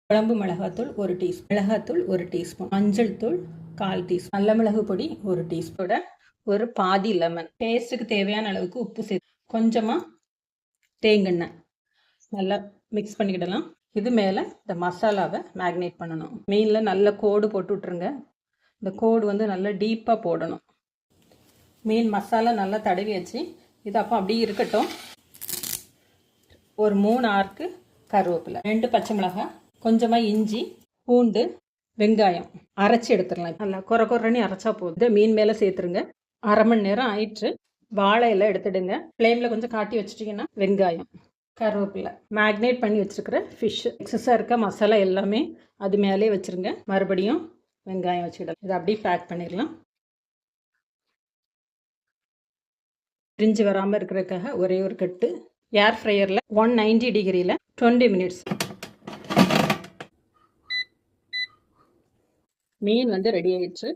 குழம்பு மிளகாத்தூள் 1 டீஸ்பூன், மிளகாத்தூள் 1 டீஸ்பூன், மஞ்சள் தூள் 1/4 டீஸ்பூன், நல்ல மிளகு பொடி 1 டீஸ்பூன், ஒரு பாதி லெமன், டேஸ்ட்டுக்கு தேவையான அளவுக்கு உப்பு சேர்த்து கொஞ்சமாக தேங்கெண்ணெய் நல்லா மிக்ஸ் பண்ணிக்கிடலாம். இது மேலே இந்த மசாலாவை மேக்னேட் பண்ணணும். மீனில் நல்ல கோடு போட்டு விட்ருங்க. இந்த கோடு வந்து நல்லா டீப்பாக போடணும். மீன் மசாலா நல்லா தடவி வச்சு இது அப்போ அப்படியே இருக்கட்டும். ஒரு 3 ஆர்க்கு கருவேப்பிலை, 2 பச்சை மிளகாய், கொஞ்சமாக இஞ்சி, பூண்டு, வெங்காயம் அரைச்சி எடுத்துடலாம். நல்லா குறன்னு அரைச்சா போதும். இதை மீன் மேலே சேர்த்துருங்க. அரை மணி நேரம் ஆயிடுச்சு. வாழை எல்லாம் எடுத்துடுங்க. ஃப்ளேமில் கொஞ்சம் காட்டி வச்சுட்டிங்கன்னா வெங்காயம், கருவேப்பிலை, மேக்னேட் பண்ணி வச்சுருக்கிற ஃபிஷ்ஷு, எக்ஸஸாக இருக்க மசாலா எல்லாமே அது மேலே வச்சுருங்க. மறுபடியும் வெங்காயம் வச்சுக்கிடலாம். இதை அப்படியே பேக் பண்ணிடலாம். பிரிஞ்சு வராமல் இருக்கிறதுக்காக ஒரே ஒரு கட்டு ஏர் ஃப்ரையரில் 190 டிகிரியில் 20 மினிட்ஸ். மீன் வந்து ரெடி ஆயிடுச்சு.